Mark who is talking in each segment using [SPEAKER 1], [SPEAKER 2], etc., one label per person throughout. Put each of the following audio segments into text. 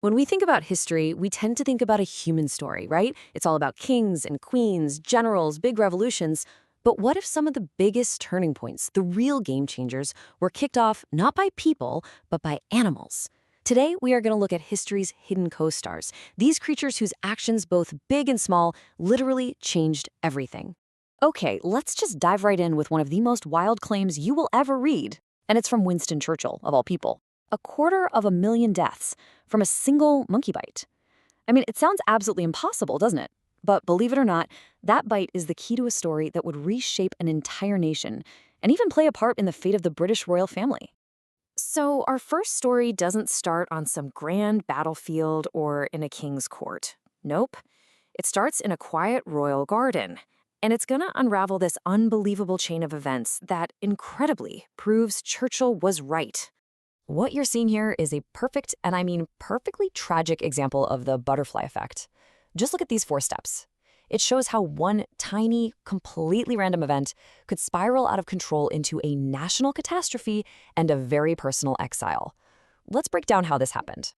[SPEAKER 1] When we think about history, we tend to think about a human story, right? It's all about kings and queens, generals, big revolutions. But what if some of the biggest turning points, the real game changers, were kicked off not by people, but by animals? Today, we are going to look at history's hidden co-stars, these creatures whose actions, both big and small, literally changed everything. Okay, let's just dive right in with one of the most wild claims you will ever read. And it's from Winston Churchill, of all people. 250,000 deaths from a single monkey bite. I mean, it sounds absolutely impossible, doesn't it? But believe it or not, that bite is the key to a story that would reshape an entire nation and even play a part in the fate of the British royal family. So our first story doesn't start on some grand battlefield or in a king's court. Nope. It starts in a quiet royal garden. And it's gonna unravel this unbelievable chain of events that, incredibly, proves Churchill was right. What you're seeing here is a perfect, and I mean perfectly tragic example of the butterfly effect. Just look at these 4 steps. It shows how one tiny, completely random event could spiral out of control into a national catastrophe and a very personal exile. Let's break down how this happened.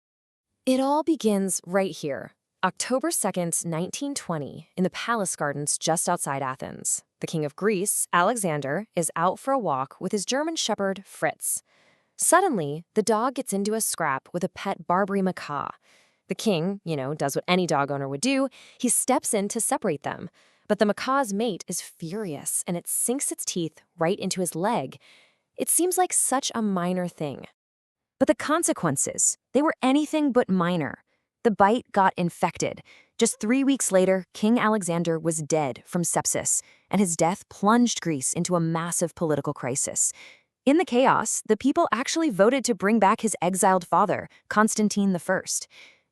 [SPEAKER 1] It all begins right here, October 2nd, 1920, in the palace gardens just outside Athens. The king of Greece, Alexander, is out for a walk with his German shepherd, Fritz. Suddenly, the dog gets into a scrap with a pet Barbary macaw. The king, does what any dog owner would do. He steps in to separate them. But the macaw's mate is furious, and it sinks its teeth right into his leg. It seems like such a minor thing. But the consequences, they were anything but minor. The bite got infected. Just 3 weeks later, King Alexander was dead from sepsis, and his death plunged Greece into a massive political crisis. In the chaos, the people actually voted to bring back his exiled father, Constantine I.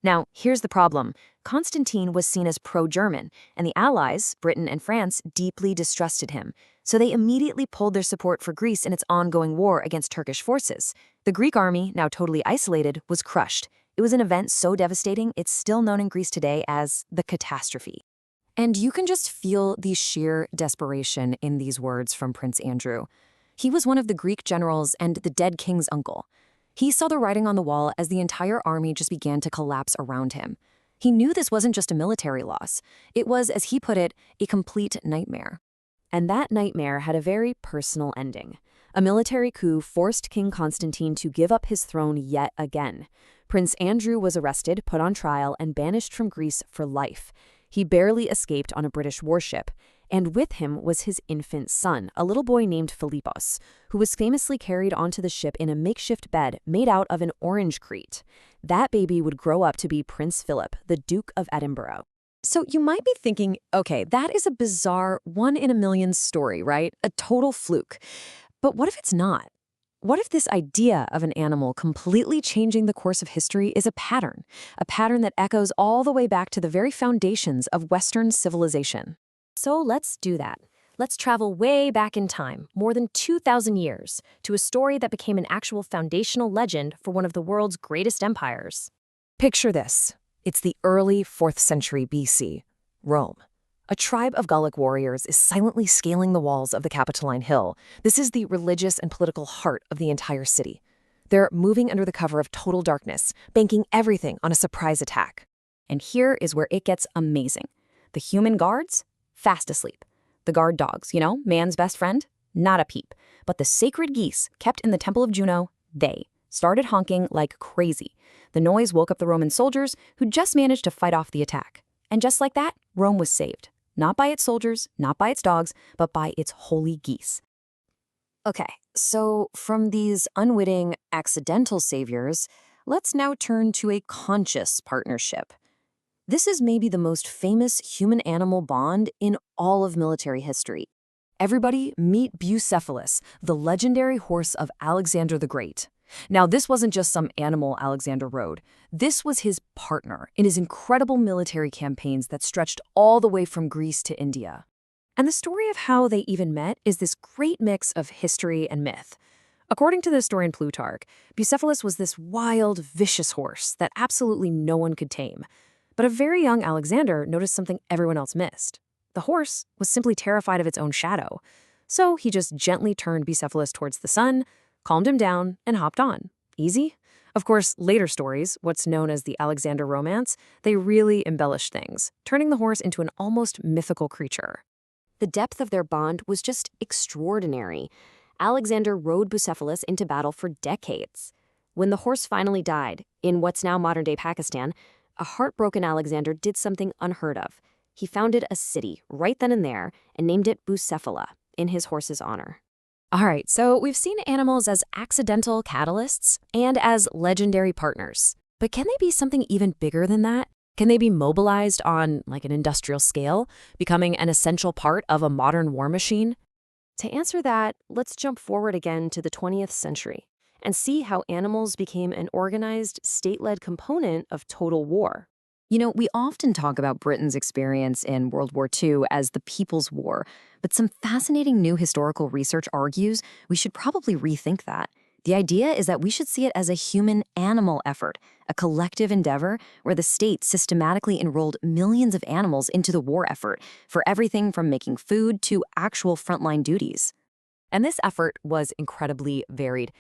[SPEAKER 1] Now, here's the problem. Constantine was seen as pro-German, and the Allies, Britain and France, deeply distrusted him. So they immediately pulled their support for Greece in its ongoing war against Turkish forces. The Greek army, now totally isolated, was crushed. It was an event so devastating, it's still known in Greece today as the catastrophe. And you can just feel the sheer desperation in these words from Prince Andrew. He was one of the Greek generals and the dead king's uncle. He saw the writing on the wall as the entire army just began to collapse around him. He knew this wasn't just a military loss. It was, as he put it, a complete nightmare. And that nightmare had a very personal ending. A military coup forced King Constantine to give up his throne yet again. Prince Andrew was arrested, put on trial, and banished from Greece for life. He barely escaped on a British warship. And with him was his infant son, a little boy named Philippos, who was famously carried onto the ship in a makeshift bed made out of an orange crate. That baby would grow up to be Prince Philip, the Duke of Edinburgh. So you might be thinking, okay, that is a bizarre 1 in a million story, right? A total fluke. But what if it's not? What if this idea of an animal completely changing the course of history is a pattern that echoes all the way back to the very foundations of Western civilization? So let's do that. Let's travel way back in time, more than 2,000 years, to a story that became an actual foundational legend for one of the world's greatest empires. Picture this. It's the early 4th century BC, Rome. A tribe of Gallic warriors is silently scaling the walls of the Capitoline Hill. This is the religious and political heart of the entire city. They're moving under the cover of total darkness, banking everything on a surprise attack. And here is where it gets amazing. The human guards? Fast asleep. The guard dogs, man's best friend? Not a peep. But the sacred geese kept in the Temple of Juno, they started honking like crazy. The noise woke up the Roman soldiers who just managed to fight off the attack. And just like that, Rome was saved. Not by its soldiers, not by its dogs, but by its holy geese. Okay, so from these unwitting, accidental saviors, let's now turn to a conscious partnership. This is maybe the most famous human-animal bond in all of military history. Everybody meet Bucephalus, the legendary horse of Alexander the Great. Now, this wasn't just some animal Alexander rode. This was his partner in his incredible military campaigns that stretched all the way from Greece to India. And the story of how they even met is this great mix of history and myth. According to the historian Plutarch, Bucephalus was this wild, vicious horse that absolutely no one could tame. But a very young Alexander noticed something everyone else missed. The horse was simply terrified of its own shadow. So he just gently turned Bucephalus towards the sun, calmed him down, and hopped on. Easy? Of course, later stories, what's known as the Alexander Romance, they really embellished things, turning the horse into an almost mythical creature. The depth of their bond was just extraordinary. Alexander rode Bucephalus into battle for decades. When the horse finally died, in what's now modern-day Pakistan, a heartbroken Alexander did something unheard of. He founded a city right then and there and named it Bucephala in his horse's honor. All right, so we've seen animals as accidental catalysts and as legendary partners. But can they be something even bigger than that? Can they be mobilized on, like, an industrial scale, becoming an essential part of a modern war machine? To answer that, let's jump forward again to the 20th century and see how animals became an organized, state-led component of total war. We often talk about Britain's experience in World War II as the People's War, but some fascinating new historical research argues we should probably rethink that. The idea is that we should see it as a human-animal effort, a collective endeavor where the state systematically enrolled millions of animals into the war effort for everything from making food to actual frontline duties. And this effort was incredibly varied.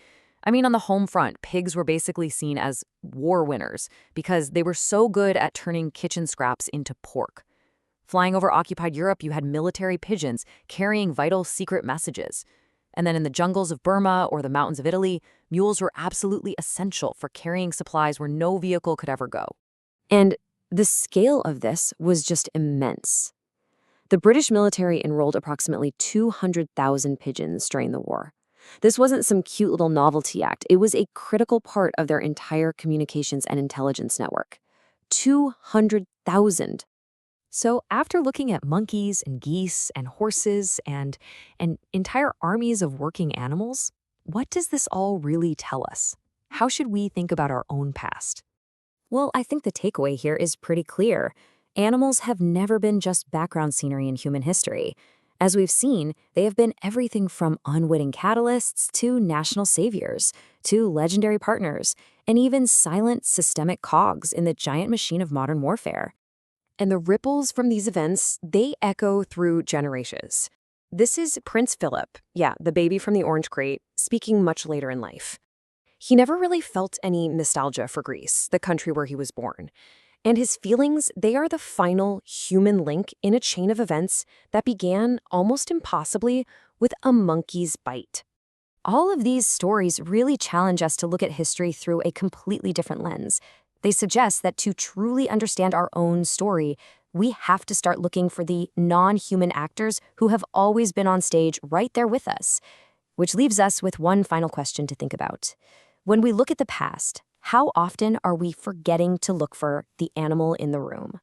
[SPEAKER 1] On the home front, pigs were basically seen as war winners because they were so good at turning kitchen scraps into pork. Flying over occupied Europe, you had military pigeons carrying vital secret messages. And then in the jungles of Burma or the mountains of Italy, mules were absolutely essential for carrying supplies where no vehicle could ever go. And the scale of this was just immense. The British military enrolled approximately 200,000 pigeons during the war. This wasn't some cute little novelty act. It was a critical part of their entire communications and intelligence network. 200,000. So after looking at monkeys and geese and horses and entire armies of working animals, what does this all really tell us? How should we think about our own past? Well, I think the takeaway here is pretty clear. Animals have never been just background scenery in human history. As we've seen, they have been everything from unwitting catalysts to national saviors, to legendary partners, and even silent systemic cogs in the giant machine of modern warfare. And the ripples from these events, they echo through generations. This is Prince Philip, the baby from the orange crate, speaking much later in life. He never really felt any nostalgia for Greece, the country where he was born. And his feelings, they are the final human link in a chain of events that began almost impossibly with a monkey's bite. All of these stories really challenge us to look at history through a completely different lens. They suggest that to truly understand our own story, we have to start looking for the non-human actors who have always been on stage right there with us. Which leaves us with one final question to think about. When we look at the past, how often are we forgetting to look for the animal in the room?